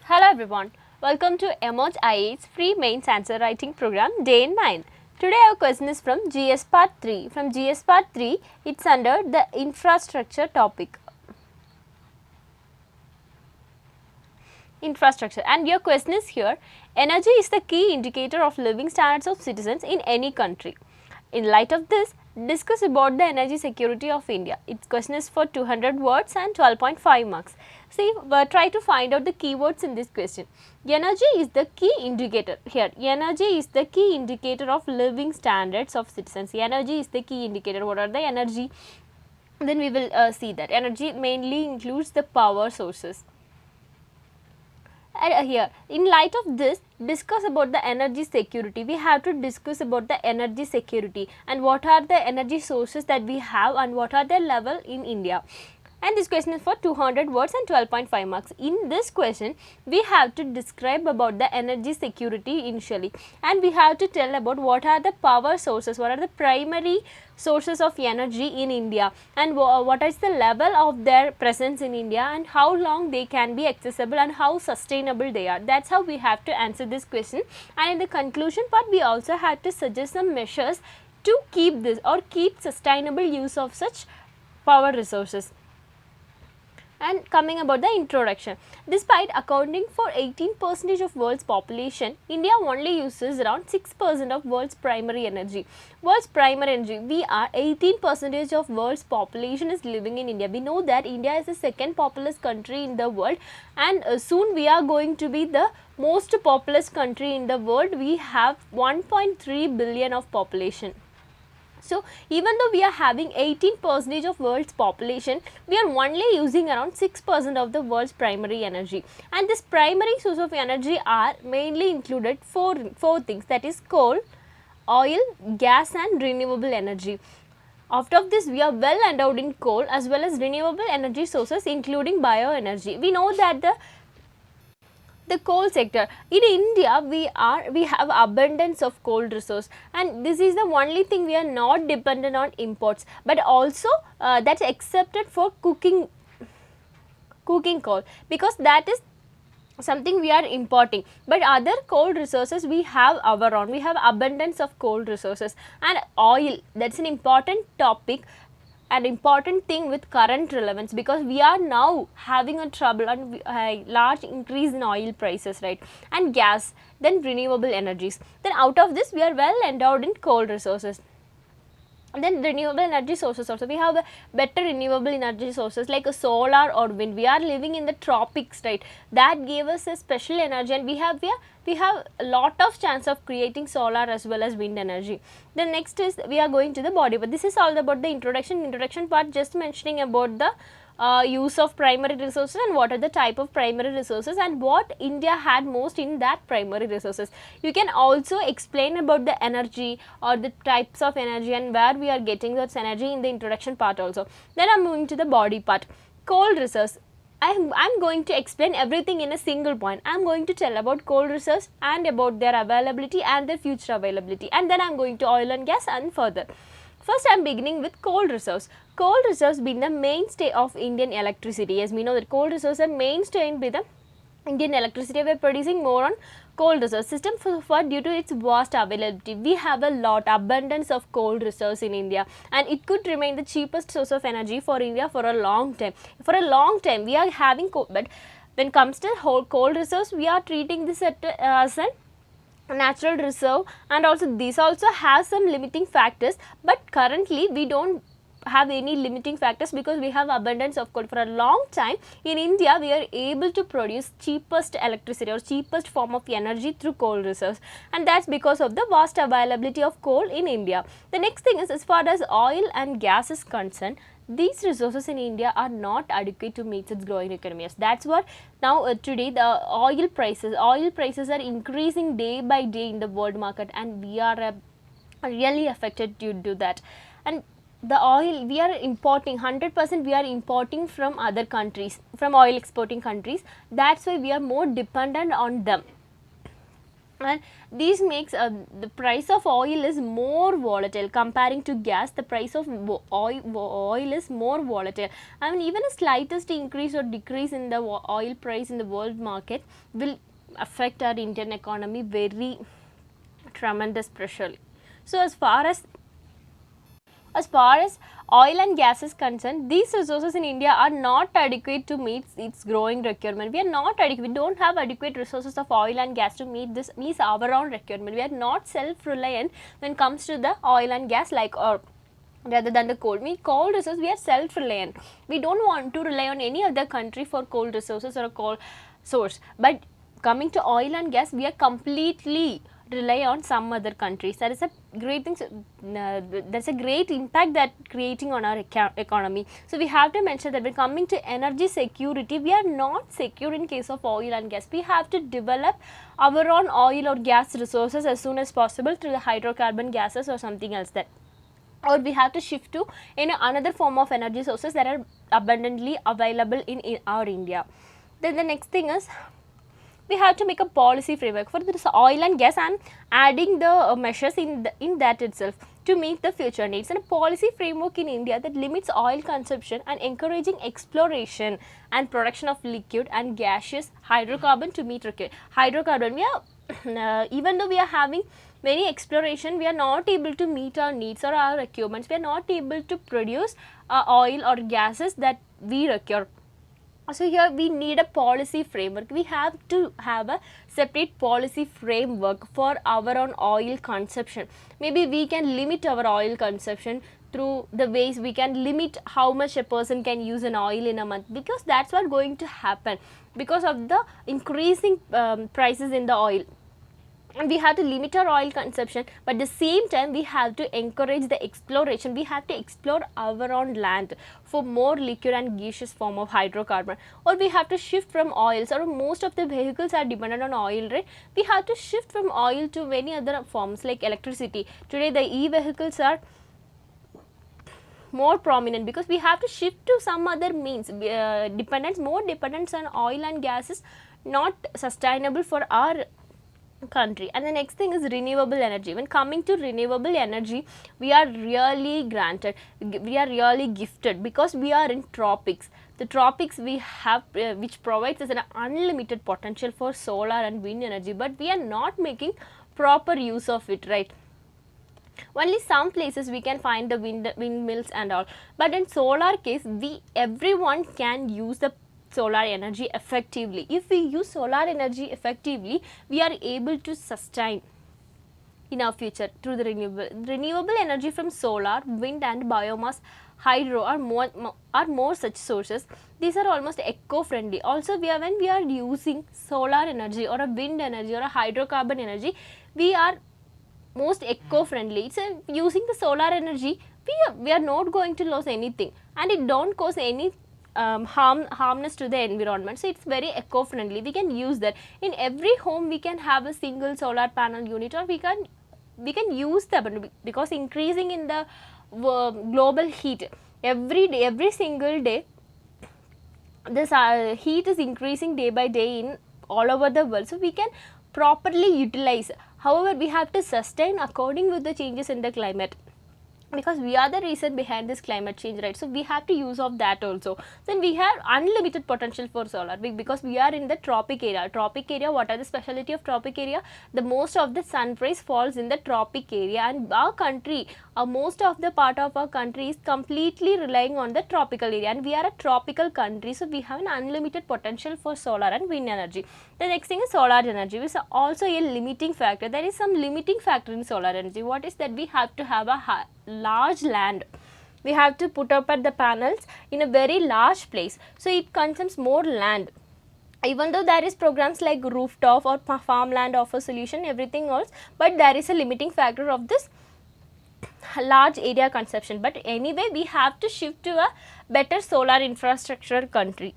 Hello everyone, welcome to IAS free mains answer writing program day 9. Today our question is from GS part 3. From GS part 3, it's under the infrastructure topic. Infrastructure, and your question is here: energy is the key indicator of living standards of citizens in any country. In light of this, discuss about the energy security of India. Its question is for 200 words and 12.5 marks. See, try to find out the keywords in this question. Energy is the key indicator. Here, energy is the key indicator of living standards of citizens. Energy is the key indicator. What are the energy? Then we will see that energy mainly includes the power sources. Here, in light of this, discuss about the energy security. We have to discuss about the energy security and what are the energy sources that we have and what are their level in India. And this question is for 200 words and 12.5 marks. In this question, we have to describe about the energy security initially, and we have to tell about what are the power sources, what are the primary sources of energy in India, and what is the level of their presence in India, and how long they can be accessible and how sustainable they are. That's how we have to answer this question. And in the conclusion part, we also have to suggest some measures to keep this or keep sustainable use of such power resources. And coming about the introduction, despite accounting for 18% of world's population, India only uses around 6% of world's primary energy. World's primary energy, we are 18% of world's population is living in India. We know that India is the second populous country in the world, and soon we are going to be the most populous country in the world. We have 1.3 billion of population. So, even though we are having 18% of world's population, we are only using around 6% of the world's primary energy. And this primary source of energy are mainly included four things, that is coal, oil, gas and renewable energy. Out of this, we are well endowed in coal as well as renewable energy sources including bioenergy. We know that the coal sector in India, we have abundance of coal resource, and this is the only thing we are not dependent on imports, but also that's accepted for cooking coal, because that is something we are importing. But other coal resources we have our own. We have abundance of coal resources. And oil, that's an important topic, an important thing with current relevance, because we are now having a trouble and a large increase in oil prices, right? And gas, then renewable energies. Then out of this, we are well endowed in coal resources. And then renewable energy sources also, we have better renewable energy sources like a solar or wind. We are living in the tropics, right? That gave us a special energy, and we have a lot of chance of creating solar as well as wind energy. The next is we are going to the body, but this is all about the introduction part, just mentioning about the use of primary resources and what are the type of primary resources and what India had most in that primary resources. You can also explain about the energy or the types of energy and where we are getting that energy in the introduction part also. Then I am moving to the body part. Coal resource. I am going to explain everything in a single point. I am going to tell about coal resource and about their availability and their future availability, and then I am going to oil and gas and further. First, I am beginning with coal reserves. Coal reserves being the mainstay of Indian electricity. As we know that coal reserves are mainstay in the Indian electricity. We are producing more on coal reserve system for due to its vast availability. We have a lot abundance of coal reserves in India, and it could remain the cheapest source of energy for India for a long time. For a long time, we are having coal, but when it comes to coal reserves, we are treating this as a natural reserve, and also this also has some limiting factors, but currently we don't have any limiting factors because we have abundance of coal. For a long time in India, we are able to produce cheapest electricity or cheapest form of energy through coal reserves, and that's because of the vast availability of coal in India. The next thing is, as far as oil and gas is concerned, these resources in India are not adequate to meet its growing economy. That's what now today the oil prices are increasing day by day in the world market, and we are really affected due to that. And the oil we are importing, 100% we are importing from other countries, from oil exporting countries. That's why we are more dependent on them. and these makes the price of oil is more volatile comparing to gas. The price of oil is more volatile. I mean, even a slightest increase or decrease in the oil price in the world market will affect our Indian economy very tremendous pressure. So as far as oil and gas is concerned, these resources in India are not adequate to meet its growing requirement. We are not adequate. We don't have adequate resources of oil and gas to meet our own requirement. We are not self-reliant when it comes to the oil and gas, like or rather than the coal. Coal resources, we are self-reliant. We don't want to rely on any other country for coal resources or a coal source. But coming to oil and gas, we are completely rely on some other countries. That is a great thing. That's a great impact that creating on our economy. So we have to mention that when coming to energy security, we are not secure in case of oil and gas. We have to develop our own oil or gas resources as soon as possible through the hydrocarbon gases or something else, that or we have to shift to another form of energy sources that are abundantly available in our India. Then the next thing is, we have to make a policy framework for this oil and gas and adding the measures in that itself to meet the future needs, and a policy framework in India that limits oil consumption and encouraging exploration and production of liquid and gaseous hydrocarbon to meet hydrocarbon. We are even though we are having many exploration, we are not able to meet our needs or our requirements. We are not able to produce oil or gases that we require. So here we need a policy framework. We have to have a separate policy framework for our own oil consumption. Maybe we can limit our oil consumption through the ways we can limit how much a person can use an oil in a month, because that's what going to happen because of the increasing prices in the oil. And we have to limit our oil consumption, but at the same time we have to encourage the exploration. We have to explore our own land for more liquid and gaseous form of hydrocarbon, or we have to shift from oils, or most of the vehicles are dependent on oil, right? We have to shift from oil to many other forms like electricity. Today the e-vehicles are more prominent because we have to shift to some other means. More dependence on oil and gas is not sustainable for our country. And the next thing is renewable energy. When coming to renewable energy, we are really gifted because we are in tropics. The tropics we have which provides us an unlimited potential for solar and wind energy, but we are not making proper use of it, right? Only some places we can find the windmills and all, but in solar case everyone can use the solar energy effectively. If we use solar energy effectively, we are able to sustain in our future through the renewable energy from solar, wind and biomass, hydro are more such sources. These are almost eco-friendly. Also, when we are using solar energy or a wind energy or a hydrocarbon energy, we are most eco-friendly. It's using the solar energy, we are not going to lose anything, and it don't cause any harmness to the environment. So it's very eco-friendly. We can use that in every home. We can have a single solar panel unit, or we can use them, because increasing in the global heat every single day, this heat is increasing day by day in all over the world. So we can properly utilize. However, we have to sustain according with the changes in the climate, because we are the reason behind this climate change, right? So we have to use of that also. Then we have unlimited potential for solar, because we are in the tropic area. What are the specialty of tropic area? The most of the sun rays falls in the tropic area, and our country, most of the part of our country is completely relying on the tropical area, and we are a tropical country, so we have an unlimited potential for solar and wind energy. The next thing is solar energy, which is also a limiting factor. There is some limiting factor in solar energy. What is that? We have to have a large land. We have to put up at the panels in a very large place, so it consumes more land. Even though there is programs like rooftop or farmland offer solution, everything else, but there is a limiting factor of this large area consumption. But anyway, we have to shift to a better solar infrastructure country.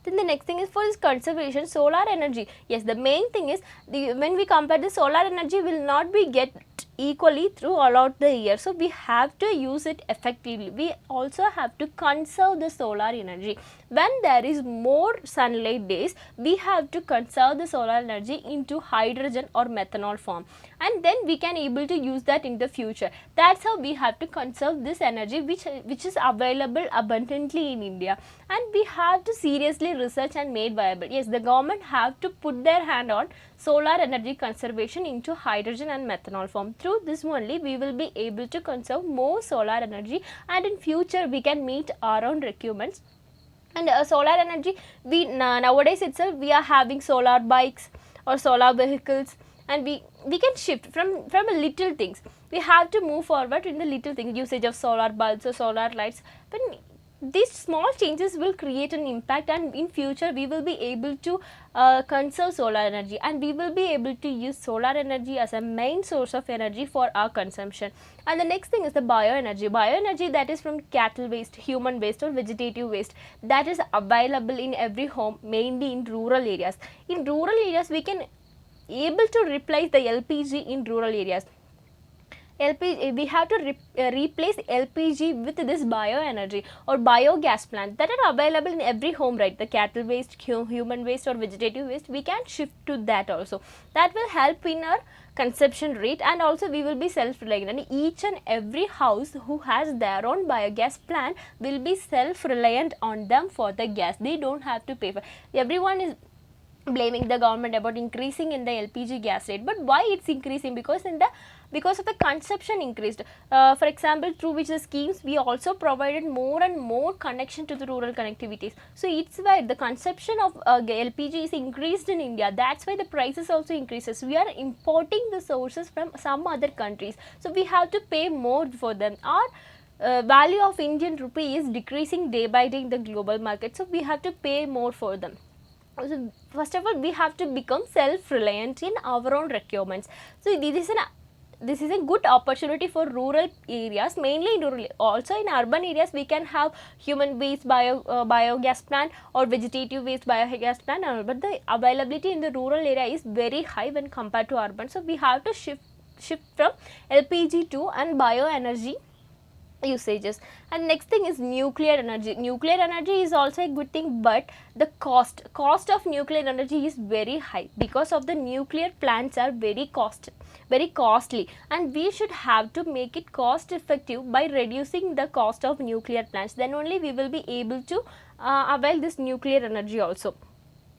Then the next thing is for this conservation, solar energy. Yes, the main thing is when we compare, the solar energy will not be get equally through all out the year. So we have to use it effectively. We also have to conserve the solar energy. when there is more sunlight days, we have to conserve the solar energy into hydrogen or methanol form, and then we can able to use that in the future. That's how we have to conserve this energy which is available abundantly in India, and we have to seriously research and made viable. Yes, the government have to put their hand on solar energy conservation into hydrogen and methanol form. Through this only we will be able to conserve more solar energy, and in future we can meet our own requirements. And solar energy, we nowadays itself we are having solar bikes or solar vehicles, and we can shift from a little things. We have to move forward in the little thing, usage of solar bulbs or solar lights. But these small changes will create an impact, and in future we will be able to conserve solar energy, and we will be able to use solar energy as a main source of energy for our consumption. And the next thing is the bioenergy. Bioenergy, that is from cattle waste, human waste or vegetative waste, that is available in every home, mainly in rural areas. In rural areas we can able to replace the LPG in rural areas. We have to replace LPG with this bioenergy or biogas plant that are available in every home, right? The cattle waste, human waste or vegetative waste, we can shift to that also. That will help in our consumption rate, and also we will be self-reliant, and each and every house who has their own biogas plant will be self-reliant on them for the gas. They don't have to pay for. Everyone is blaming the government about increasing in the LPG gas rate, but why it's increasing? Because of the consumption increased. For example, through which the schemes we also provided more and more connection to the rural connectivities. So it's why the consumption of LPG is increased in India. That's why the prices also increases. We are importing the sources from some other countries, so we have to pay more for them. Our value of Indian rupee is decreasing day by day in the global market, so we have to pay more for them. So first of all, we have to become self-reliant in our own requirements. So this is a good opportunity for rural areas, mainly in rural. Also in urban areas we can have human waste biogas plant or vegetative waste biogas plant, but the availability in the rural area is very high when compared to urban. So we have to shift from LPG to and bioenergy usages. And next thing is nuclear energy. Nuclear energy is also a good thing, but the cost of nuclear energy is very high, because of the nuclear plants are very costly, and we should have to make it cost effective by reducing the cost of nuclear plants. Then only we will be able to avail this nuclear energy also.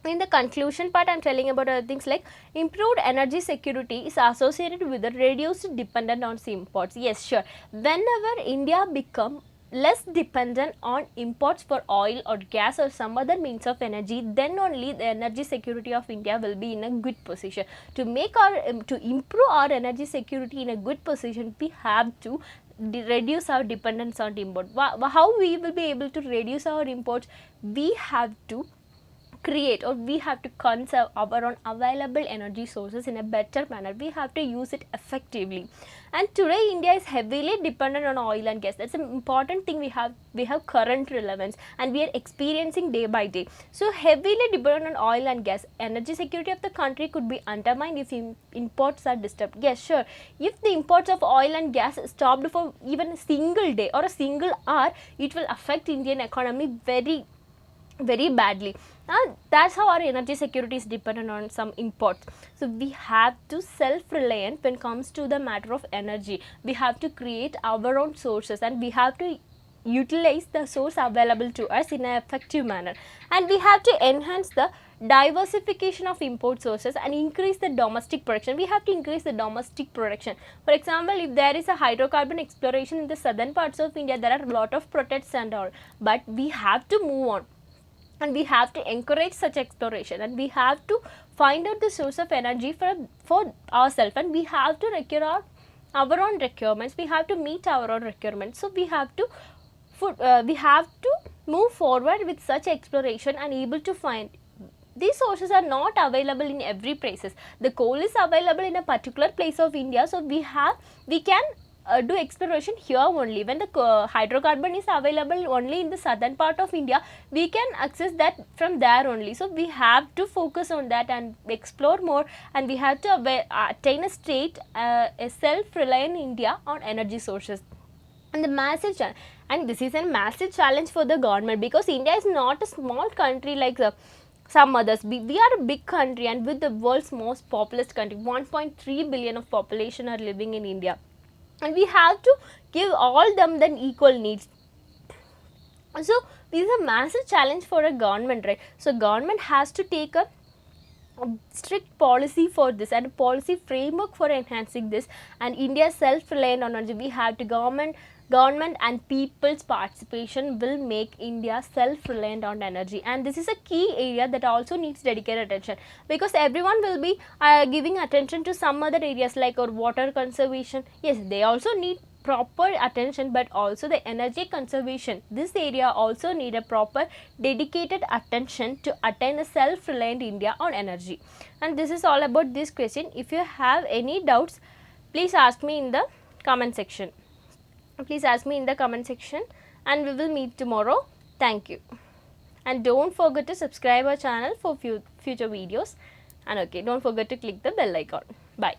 In the conclusion part, I am telling about other things like improved energy security is associated with the reduced dependence on imports. Yes, sure. Whenever India become less dependent on imports for oil or gas or some other means of energy, then only the energy security of India will be in a good position. To make to improve our energy security in a good position, we have to reduce our dependence on import. How we will be able to reduce our imports? We have to create, or we have to conserve our own available energy sources in a better manner. We have to use it effectively. And today India is heavily dependent on oil and gas. That's an important thing. We have current relevance, and we are experiencing day by day. So heavily dependent on oil and gas, energy security of the country could be undermined if imports are disturbed. Yes, sure. If the imports of oil and gas stopped for even a single day or a single hour, it will affect Indian economy very badly. That's how our energy security is dependent on some imports. So we have to self-reliant when it comes to the matter of energy. We have to create our own sources, and we have to utilize the source available to us in an effective manner. And we have to enhance the diversification of import sources and increase the domestic production. We have to increase the domestic production. For example, if there is a hydrocarbon exploration in the southern parts of India, there are a lot of protests and all, but we have to move on, and we have to encourage such exploration, and we have to find out the source of energy for ourselves, and we have to require our own requirements. We have to meet our own requirements. So we have to move forward with such exploration and able to find. These sources are not available in every places. The coal is available in a particular place of India, so we can do exploration here only. When the hydrocarbon is available only in the southern part of India, we can access that from there only. So we have to focus on that and explore more, and we have to attain a self-reliant India on energy sources. And the message, And this is a massive challenge for the government, because India is not a small country like some others. We are a big country, and with the world's most populous country, 1.3 billion of population are living in India, and we have to give all them the equal needs. So this is a massive challenge for a government, right? So government has to take a strict policy for this and a policy framework for enhancing this, and India is self-reliant on energy. We have to government and people's participation will make India self-reliant on energy, and this is a key area that also needs dedicated attention, because everyone will be giving attention to some other areas like our water conservation. Yes, they also need proper attention, but also the energy conservation, this area also need a proper dedicated attention to attain a self-reliant India on energy. And this is all about this question. If you have any doubts, please ask me in the comment section. Please ask me in the comment section, and we will meet tomorrow. Thank you, and don't forget to subscribe our channel for future videos, and okay, don't forget to click the bell icon. Bye.